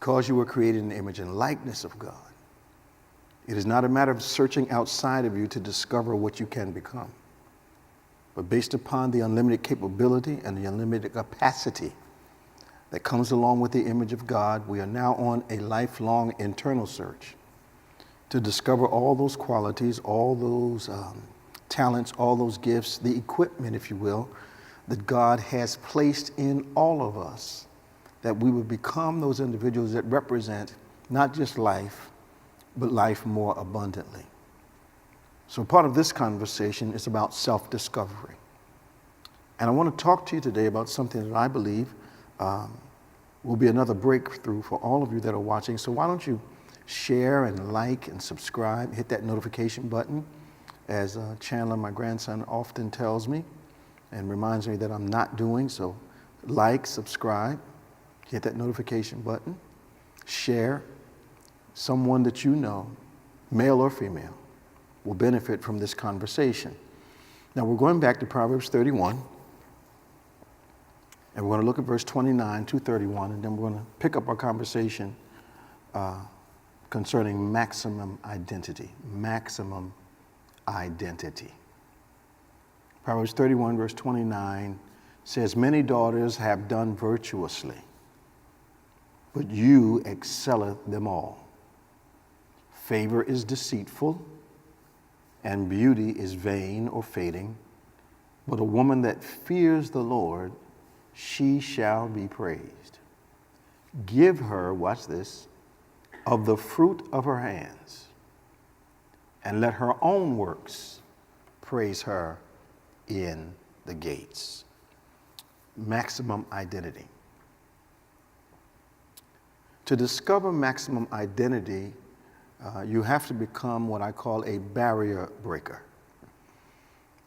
Because you were created in the image and likeness of God, it is not a matter of searching outside of you to discover what you can become, but based upon the unlimited capability and the unlimited capacity that comes along with the image of God, we are now on a lifelong internal search to discover all those qualities, all those talents, all those gifts, the equipment, if you will, that God has placed in all of us, that we would become those individuals that represent not just life, but life more abundantly. So part of this conversation is about self-discovery. And I want to talk to you today about something that I believe will be another breakthrough for all of you that are watching. So why don't you share and like and subscribe, hit that notification button, as Chandler, my grandson, often tells me and reminds me that I'm not doing. So like, subscribe, hit that notification button, share. Someone that you know, male or female, will benefit from this conversation. Now we're going back to Proverbs 31, and we're going to look at verse 29 to 31, and then we're going to pick up our conversation concerning maximum identity. Maximum identity. Proverbs 31, verse 29 says, "Many daughters have done virtuously, but you excelleth them all. Favor is deceitful, and beauty is vain or fading, but a woman that fears the Lord, she shall be praised. Give her," watch this, "of the fruit of her hands, and let her own works praise her in the gates." Maximum identity. To discover maximum identity, you have to become what I call a barrier breaker.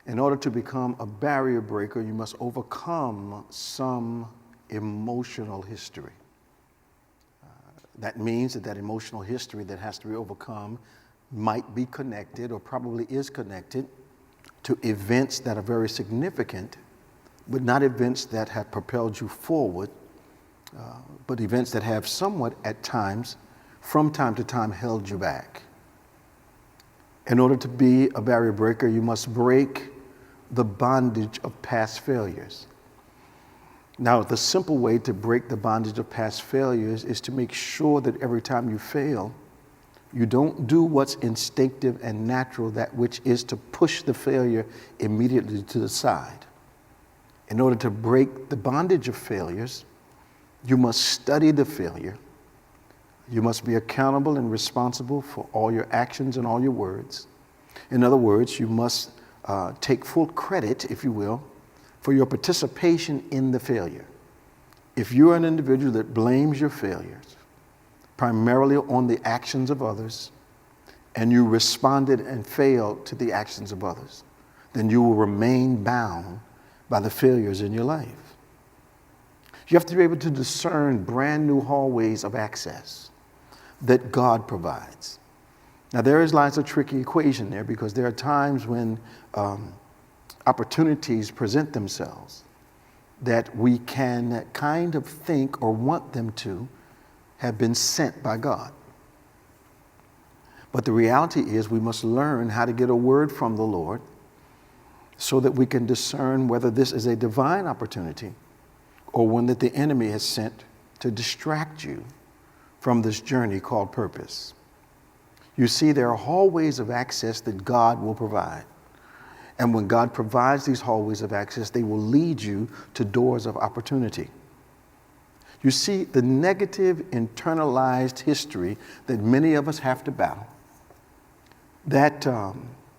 In order to become a barrier breaker, you must overcome some emotional history. That means that emotional history that has to be overcome might be connected, or probably is connected, to events that are very significant, but not events that have propelled you forward, but events that have somewhat at times, from time to time, held you back. In order to be a barrier breaker, you must break the bondage of past failures. Now, the simple way to break the bondage of past failures is to make sure that every time you fail, you don't do what's instinctive and natural, that which is to push the failure immediately to the side. In order to break the bondage of failures, you must study the failure. You must be accountable and responsible for all your actions and all your words. In other words, you must take full credit, if you will, for your participation in the failure. If you're an individual that blames your failures primarily on the actions of others, and you responded and failed to the actions of others, then you will remain bound by the failures in your life. You have to be able to discern brand new hallways of access that God provides. Now, there lies a tricky equation there, because there are times when opportunities present themselves that we can kind of think or want them to have been sent by God. But the reality is we must learn how to get a word from the Lord so that we can discern whether this is a divine opportunity or one that the enemy has sent to distract you from this journey called purpose. You see, there are hallways of access that God will provide. And when God provides these hallways of access, they will lead you to doors of opportunity. You see, the negative internalized history that many of us have to battle, that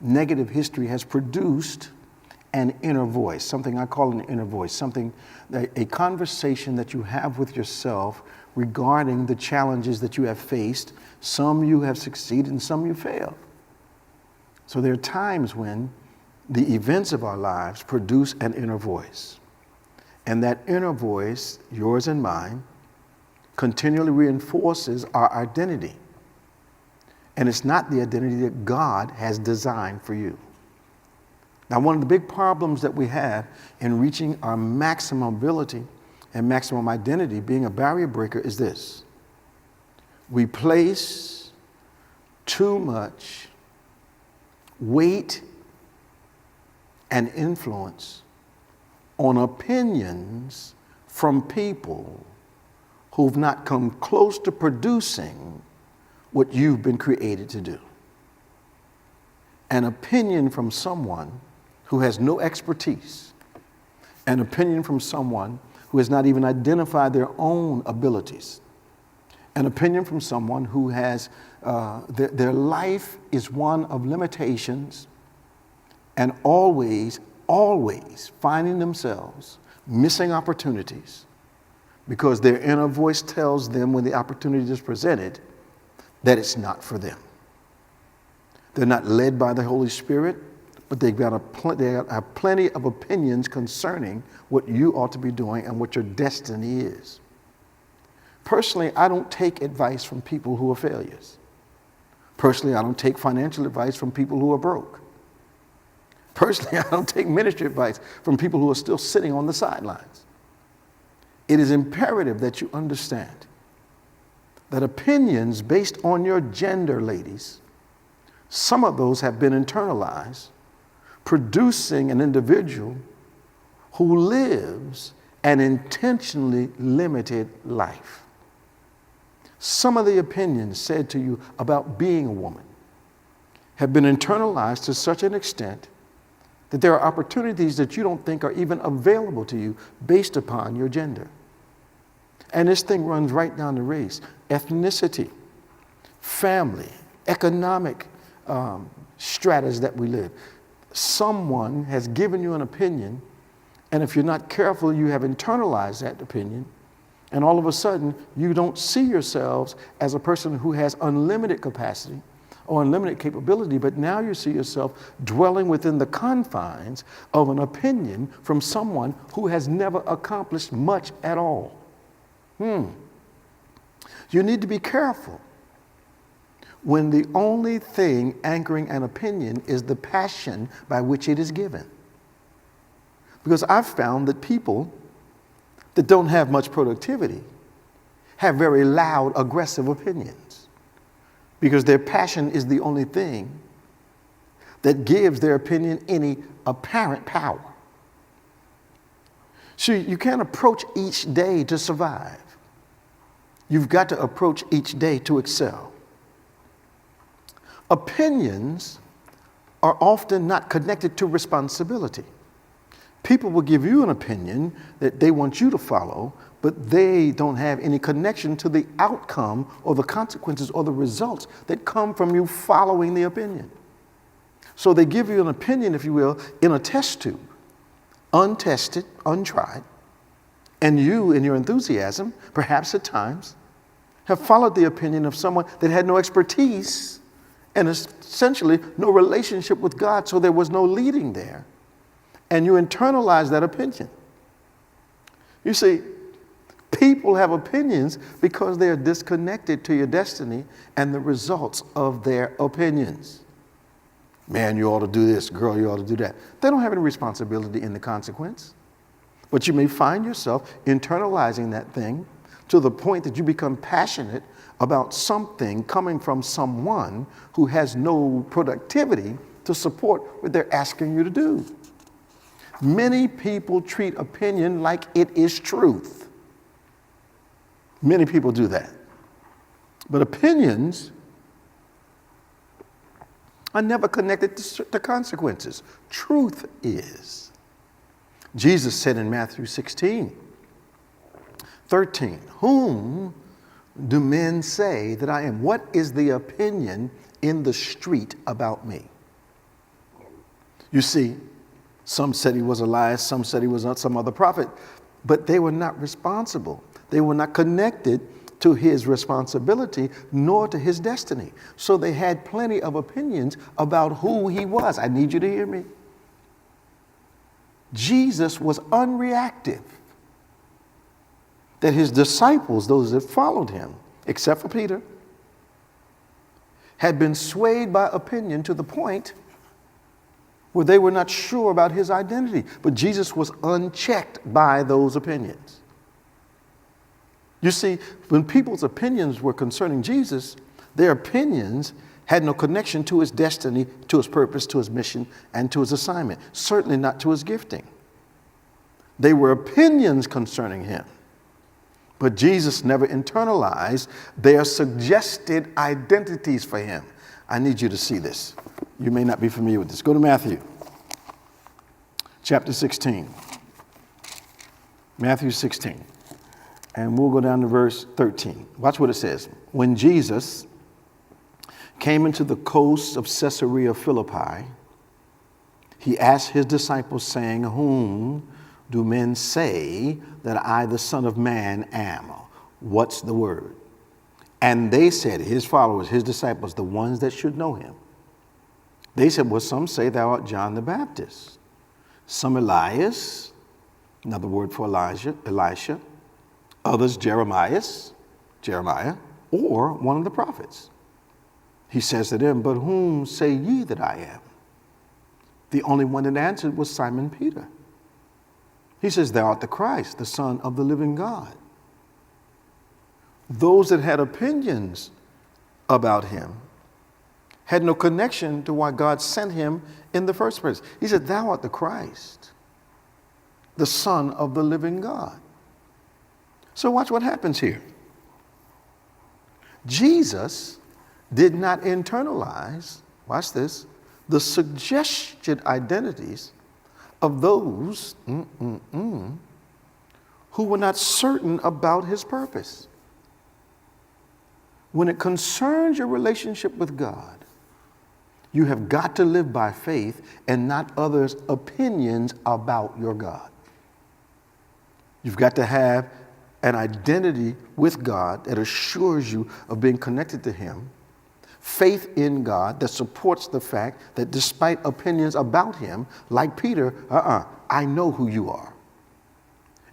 negative history has produced an inner voice, something I call an inner voice, something, a conversation that you have with yourself regarding the challenges that you have faced. Some you have succeeded and some you failed. So there are times when the events of our lives produce an inner voice. And that inner voice, yours and mine, continually reinforces our identity. And it's not the identity that God has designed for you. Now, one of the big problems that we have in reaching our maximum ability and maximum identity, being a barrier breaker, is this: We place too much weight and influence on opinions from people who've not come close to producing what you've been created to do. An opinion from someone who has no expertise, an opinion from someone who has not even identified their own abilities, an opinion from someone who has, their life is one of limitations and always finding themselves missing opportunities because their inner voice tells them when the opportunity is presented that it's not for them. They're not led by the Holy Spirit, but they have plenty of opinions concerning what you ought to be doing and what your destiny is. Personally, I don't take advice from people who are failures. Personally, I don't take financial advice from people who are broke. Personally, I don't take ministry advice from people who are still sitting on the sidelines. It is imperative that you understand that opinions based on your gender, ladies, some of those have been internalized, producing an individual who lives an intentionally limited life. Some of the opinions said to you about being a woman have been internalized to such an extent that there are opportunities that you don't think are even available to you based upon your gender. And this thing runs right down the race: ethnicity, family, economic stratas that we live. Someone has given you an opinion, and if you're not careful, you have internalized that opinion, and all of a sudden, you don't see yourselves as a person who has unlimited capacity or unlimited capability, but now you see yourself dwelling within the confines of an opinion from someone who has never accomplished much at all. You need to be careful when the only thing anchoring an opinion is the passion by which it is given. Because I've found that people that don't have much productivity have very loud, aggressive opinions because their passion is the only thing that gives their opinion any apparent power. See, you can't approach each day to survive. You've got to approach each day to excel. Opinions are often not connected to responsibility. People will give you an opinion that they want you to follow, but they don't have any connection to the outcome or the consequences or the results that come from you following the opinion. So they give you an opinion, if you will, in a test tube, untested, untried, and you, in your enthusiasm, perhaps at times, have followed the opinion of someone that had no expertise and essentially no relationship with God, so there was no leading there. And you internalize that opinion. You see, people have opinions because they are disconnected to your destiny and the results of their opinions. Man, you ought to do this. Girl, you ought to do that. They don't have any responsibility in the consequence. But you may find yourself internalizing that thing to the point that you become passionate about something coming from someone who has no productivity to support what they're asking you to do. Many people treat opinion like it is truth. Many people do that. But opinions are never connected to consequences. Truth is. Jesus said in Matthew 16:13, "Whom do men say that I am? What is the opinion in the street about me?" You see, some said he was Elias, some said he was not some other prophet, but they were not responsible. They were not connected to his responsibility nor to his destiny. So they had plenty of opinions about who he was. I need you to hear me. Jesus was unreactive. That his disciples, those that followed him, except for Peter, had been swayed by opinion to the point where they were not sure about his identity. But Jesus was unchecked by those opinions. You see, when people's opinions were concerning Jesus, their opinions had no connection to his destiny, to his purpose, to his mission, and to his assignment, certainly not to his gifting. They were opinions concerning him. But Jesus never internalized their suggested identities for him. I need you to see this. You may not be familiar with this. Go to Matthew chapter 16. Matthew 16. And we'll go down to verse 13. Watch what it says. When Jesus came into the coast of Caesarea Philippi, he asked his disciples, saying, "Whom do men say that I, the Son of Man, am?" What's the word? And they said, his followers, his disciples, the ones that should know him. They said, well, some say thou art John the Baptist, some Elias, another word for Elisha, others Jeremiah, or one of the prophets. He says to them, but whom say ye that I am? The only one that answered was Simon Peter. He says, thou art the Christ, the Son of the living God. Those that had opinions about him had no connection to why God sent him in the first place. He said, thou art the Christ, the Son of the living God. So watch what happens here. Jesus did not internalize, watch this, the suggested identities of those who were not certain about his purpose. When it concerns your relationship with God, you have got to live by faith and not others' opinions about your God. You've got to have an identity with God that assures you of being connected to him, faith in God that supports the fact that despite opinions about him, like Peter, I know who you are.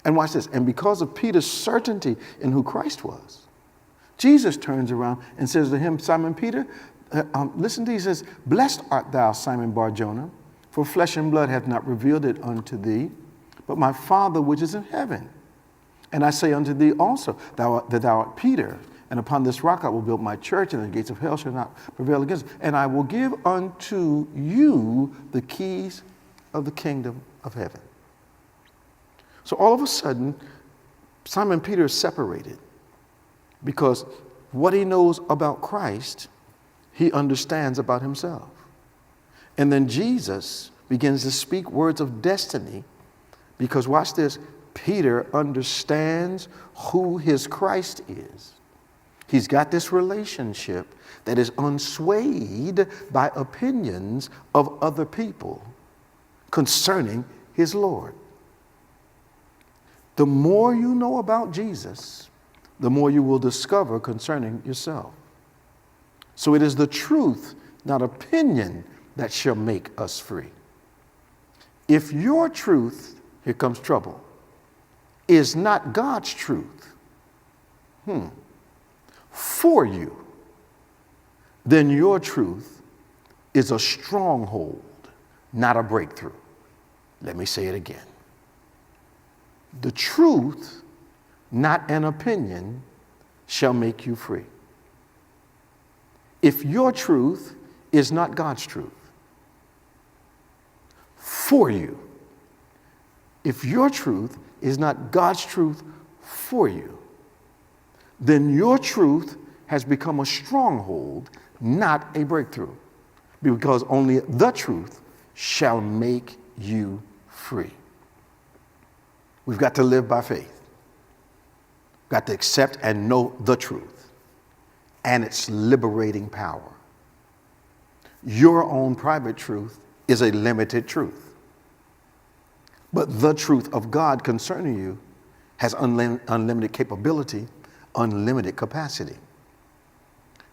And watch this. And because of Peter's certainty in who Christ was, Jesus turns around and says to him, Simon Peter, listen to these. He says, blessed art thou, Simon Bar-Jonah, for flesh and blood hath not revealed it unto thee, but my Father which is in heaven. And I say unto thee also, that thou art Peter, and upon this rock I will build my church, and the gates of hell shall not prevail against it. And I will give unto you the keys of the kingdom of heaven. So all of a sudden, Simon Peter is separated because what he knows about Christ, he understands about himself. And then Jesus begins to speak words of destiny because, watch this, Peter understands who his Christ is. He's got this relationship that is unswayed by opinions of other people concerning his Lord. The more you know about Jesus, the more you will discover concerning yourself. So it is the truth, not opinion, that shall make us free. If your truth, here comes trouble, is not God's truth for you, then your truth is a stronghold, not a breakthrough. Let me say it again. The truth, not an opinion, shall make you free. If your truth is not God's truth for you, if your truth is not God's truth for you, then your truth has become a stronghold, not a breakthrough, because only the truth shall make you free. We've got to live by faith. We've got to accept and know the truth and its liberating power. Your own private truth is a limited truth, but the truth of God concerning you has unlimited capability, unlimited capacity.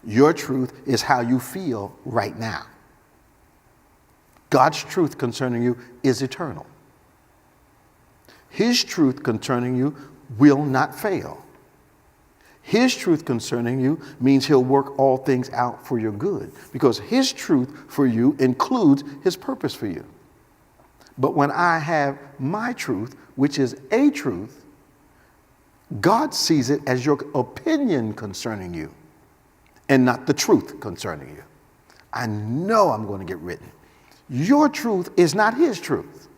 Your truth is how you feel right now. God's truth concerning you is eternal. His truth concerning you will not fail. His truth concerning you means he'll work all things out for your good, because his truth for you includes his purpose for you. But when I have my truth, which is a truth, God sees it as your opinion concerning you and not the truth concerning you. I know I'm going to get written. Your truth is not his truth.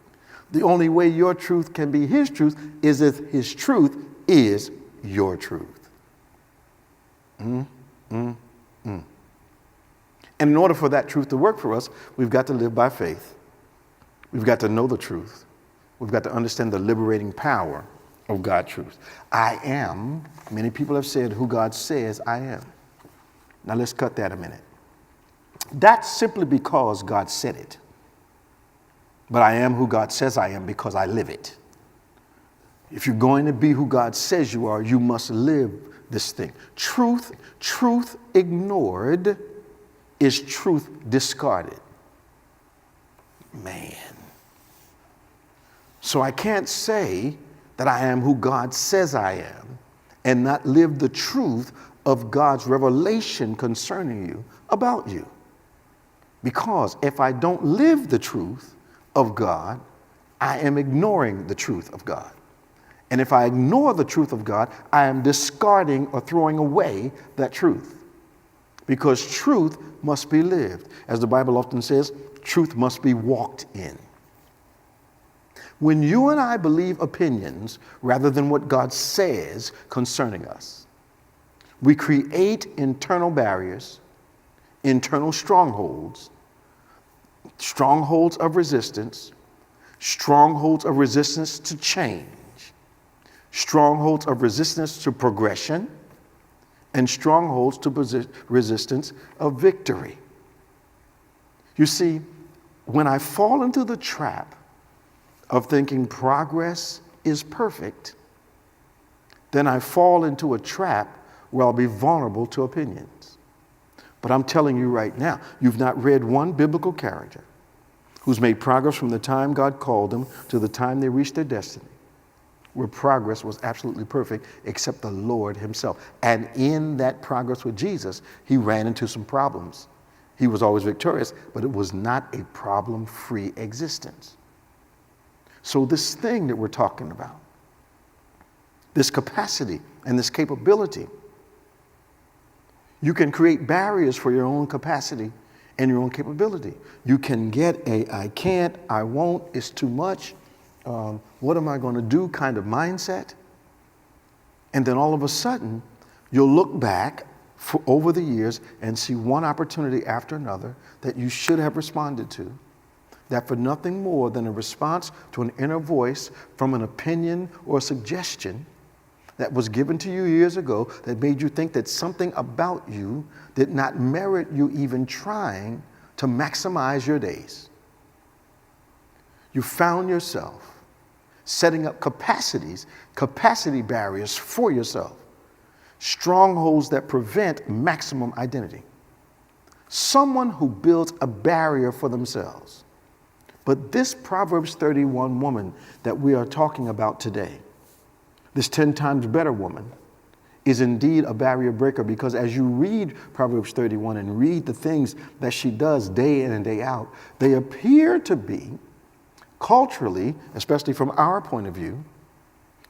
The only way your truth can be his truth is if his truth is your truth. And in order for that truth to work for us, we've got to live by faith. We've got to know the truth. We've got to understand the liberating power of God's truth. I am, many people have said, who God says I am. Now let's cut that a minute. That's simply because God said it. But I am who God says I am because I live it. If you're going to be who God says you are, you must live this thing. Truth ignored is truth discarded. Man. So I can't say that I am who God says I am and not live the truth of God's revelation concerning you, about you. Because if I don't live the truth of God, I am ignoring the truth of God. And if I ignore the truth of God, I am discarding or throwing away that truth. Because truth must be lived. As the Bible often says, truth must be walked in. When you and I believe opinions rather than what God says concerning us, we create internal barriers, internal strongholds of resistance, strongholds of resistance to change, strongholds of resistance to progression, and strongholds to resistance of victory. You see, when I fall into the trap of thinking progress is perfect, then I fall into a trap where I'll be vulnerable to opinions. But I'm telling you right now, you've not read one biblical character who's made progress from the time God called them to the time they reached their destiny, where progress was absolutely perfect, except the Lord himself. And in that progress with Jesus, he ran into some problems. He was always victorious, but it was not a problem-free existence. So this thing that we're talking about, this capacity and this capability, you can create barriers for your own capacity and your own capability. You can get a I can't, I won't, it's too much, what am I going to do kind of mindset. And then all of a sudden, you'll look back over the years and see one opportunity after another that you should have responded to, that for nothing more than a response to an inner voice from an opinion or a suggestion that was given to you years ago that made you think that something about you did not merit you even trying to maximize your days. You found yourself setting up capacity barriers for yourself, strongholds that prevent maximum identity. Someone who builds a barrier for themselves. But this Proverbs 31 woman that we are talking about today, this 10 times better woman, is indeed a barrier breaker, because as you read Proverbs 31 and read the things that she does day in and day out, they appear to be culturally, especially from our point of view,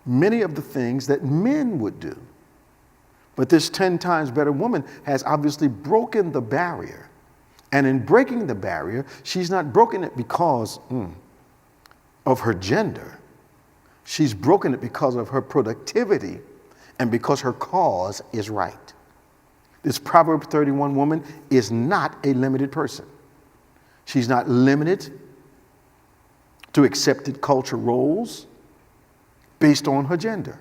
many of the things that men would do. But this 10 times better woman has obviously broken the barrier. And in breaking the barrier, she's not broken it because of her gender. She's broken it because of her productivity and because her cause is right. This Proverbs 31 woman is not a limited person. She's not limited to accepted culture roles based on her gender.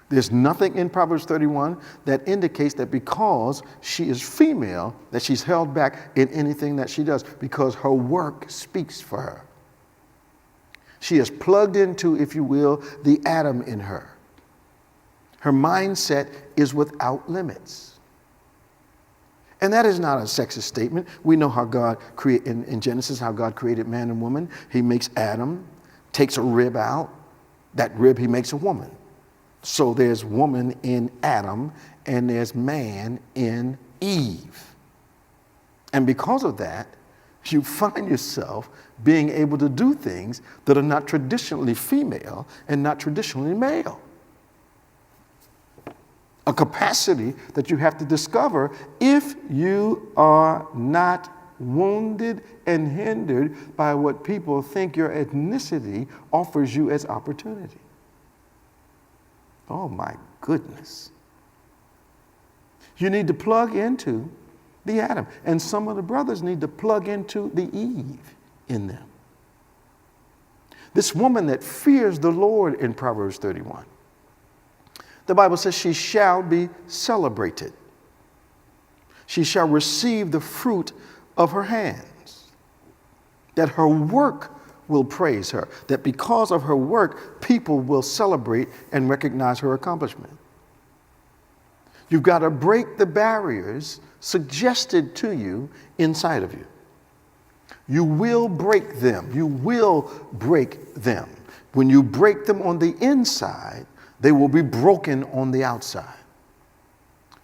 There's nothing in Proverbs 31 that indicates that because she is female, that she's held back in anything that she does, because her work speaks for her. She is plugged into, if you will, the Adam in her. Her mindset is without limits. And that is not a sexist statement. We know how God created, in Genesis, how God created man and woman. He makes Adam, takes a rib out. That rib, he makes a woman. So there's woman in Adam and there's man in Eve. And because of that, you find yourself being able to do things that are not traditionally female and not traditionally male. a capacity that you have to discover if you are not wounded and hindered by what people think your ethnicity offers you as opportunity. Oh my goodness. You need to plug into the Adam. And some of the brothers need to plug into the Eve in them. This woman that fears the Lord in Proverbs 31. The Bible says she shall be celebrated. She shall receive the fruit of her hands. That her work will praise her. That because of her work, people will celebrate and recognize her accomplishment. You've got to break the barriers suggested to you inside of you. You will break them. You will break them. When you break them on the inside, they will be broken on the outside.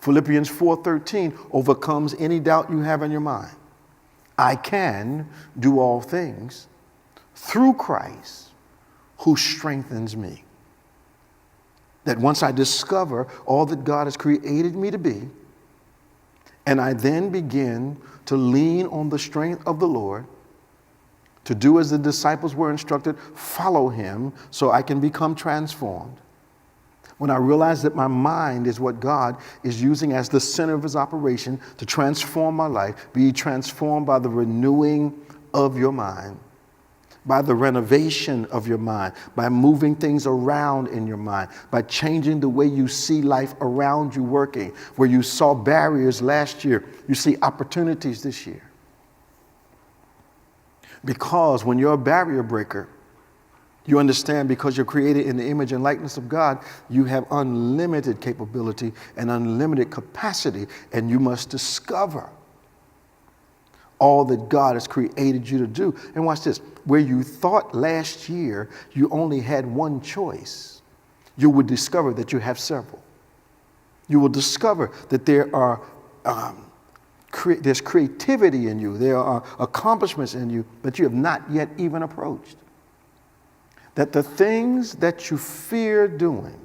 Philippians 4:13 overcomes any doubt you have in your mind. I can do all things through Christ who strengthens me. That once I discover all that God has created me to be, and I then begin to lean on the strength of the Lord, to do as the disciples were instructed, follow him so I can become transformed. When I realize that my mind is what God is using as the center of his operation to transform my life, be transformed by the renewing of your mind, by the renovation of your mind, by moving things around in your mind, by changing the way you see life around you working. Where you saw barriers last year, you see opportunities this year. Because when you're a barrier breaker, you understand because you're created in the image and likeness of God, you have unlimited capability and unlimited capacity, and you must discover all that God has created you to do. And watch this. Where you thought last year you only had one choice, you will discover that you have several. You will discover that there are there's creativity in you. There are accomplishments in you that you have not yet even approached. That the things that you fear doing,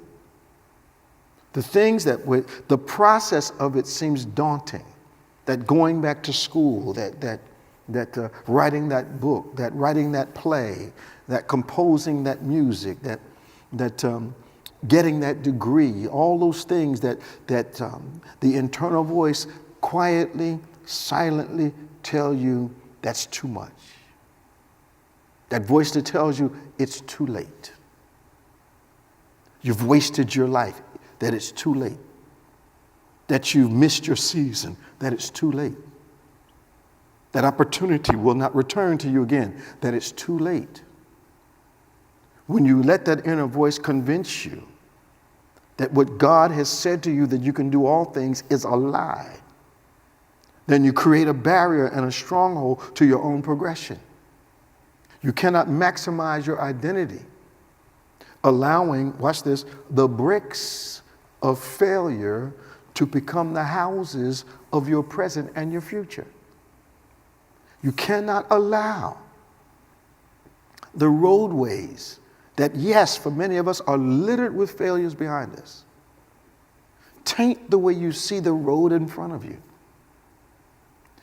the things that the process of it seems daunting, that going back to school, that writing that book, that writing that play, that composing that music, that getting that degree, all those things that the internal voice quietly, silently tell you that's too much. That voice that tells you it's too late. You've wasted your life, that it's too late. That you've missed your season, that it's too late. That opportunity will not return to you again, that it's too late. When you let that inner voice convince you that what God has said to you that you can do all things is a lie, then you create a barrier and a stronghold to your own progression. You cannot maximize your identity, allowing, watch this, the bricks of failure to become the houses of your present and your future. You cannot allow the roadways that, yes, for many of us are littered with failures behind us, taint the way you see the road in front of you.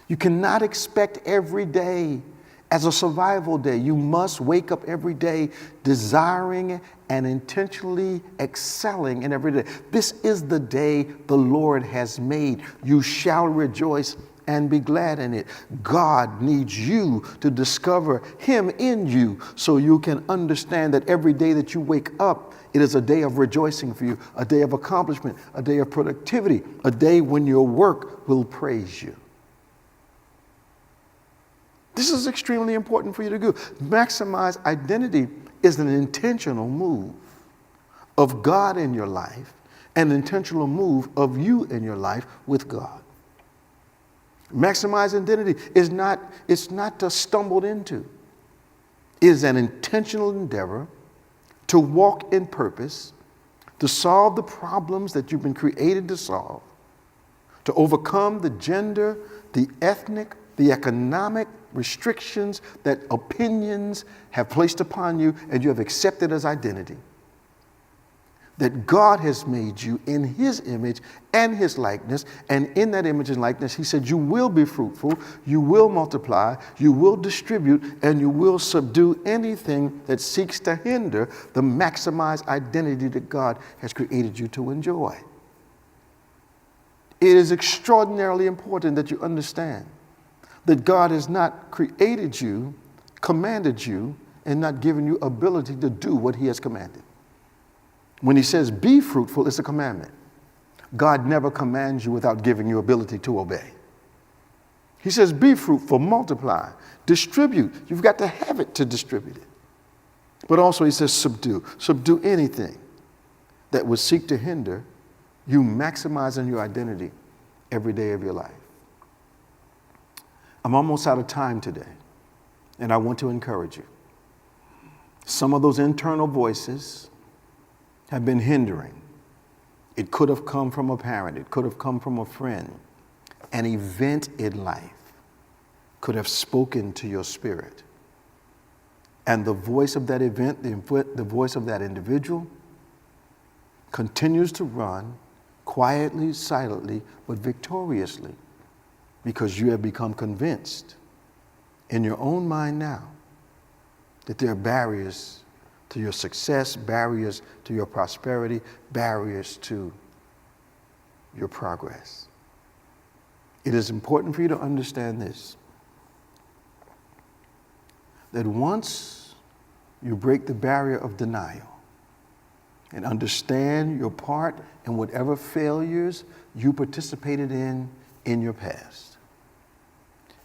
You cannot expect every day as a survival day. You must wake up every day desiring and intentionally excelling in every day. This is the day the Lord has made. You shall rejoice and be glad in it. God needs you to discover him in you so you can understand that every day that you wake up, it is a day of rejoicing for you, a day of accomplishment, a day of productivity, a day when your work will praise you. This is extremely important for you to do. Maximize identity is an intentional move of God in your life, an intentional move of you in your life with God. Maximize identity is not just stumbled into. It is an intentional endeavor to walk in purpose, to solve the problems that you've been created to solve, to overcome the gender, the ethnic, the economic restrictions that opinions have placed upon you and you have accepted as identity. that God has made you in his image and his likeness. And in that image and likeness, he said, you will be fruitful, you will multiply, you will distribute, and you will subdue anything that seeks to hinder the maximized identity that God has created you to enjoy. It is extraordinarily important that you understand that God has not created you, commanded you, and not given you ability to do what he has commanded. When he says be fruitful, it's a commandment. God never commands you without giving you ability to obey. He says be fruitful, multiply, distribute. You've got to have it to distribute it. But also he says subdue. Subdue anything that would seek to hinder you maximizing your identity every day of your life. I'm almost out of time today, and I want to encourage you. Some of those internal voices have been hindering. It could have come from a parent. It could have come from a friend. An event in life could have spoken to your spirit. And the voice of that event, the voice of that individual, continues to run quietly, silently, but victoriously, because you have become convinced in your own mind now that there are barriers to your success, barriers to your prosperity, barriers to your progress. It is important for you to understand this, that once you break the barrier of denial and understand your part in whatever failures you participated in your past,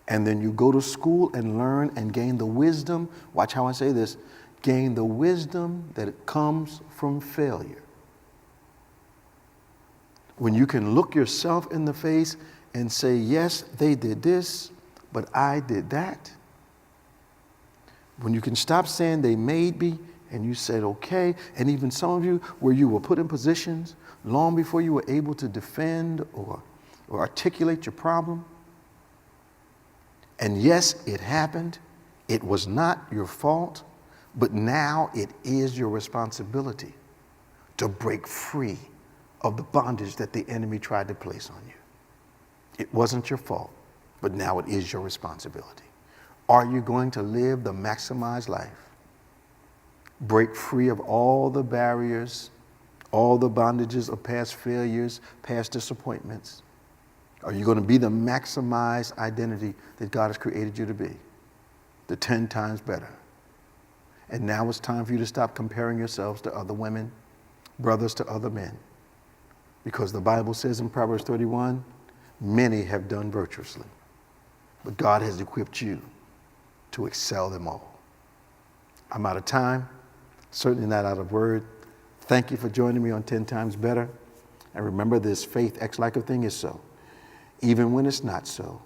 and then you go to school and learn and gain the wisdom, watch how I say this, gain the wisdom that comes from failure. When you can look yourself in the face and say, yes, they did this, but I did that. When you can stop saying they made me and you said, okay, and even some of you where you were put in positions long before you were able to defend or articulate your problem. And yes, it happened. It was not your fault. But now it is your responsibility to break free of the bondage that the enemy tried to place on you. It wasn't your fault, but now it is your responsibility. Are you going to live the maximized life? Break free of all the barriers, all the bondages of past failures, past disappointments? Are you going to be the maximized identity that God has created you to be? The 10 times better. And now it's time for you to stop comparing yourselves to other women, brothers to other men. Because the Bible says in Proverbs 31, many have done virtuously, but God has equipped you to excel them all. I'm out of time, certainly not out of word. Thank you for joining me on 10 Times Better. And remember this, faith acts like a thing is so, even when it's not so,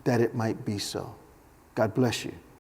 that it might be so. God bless you.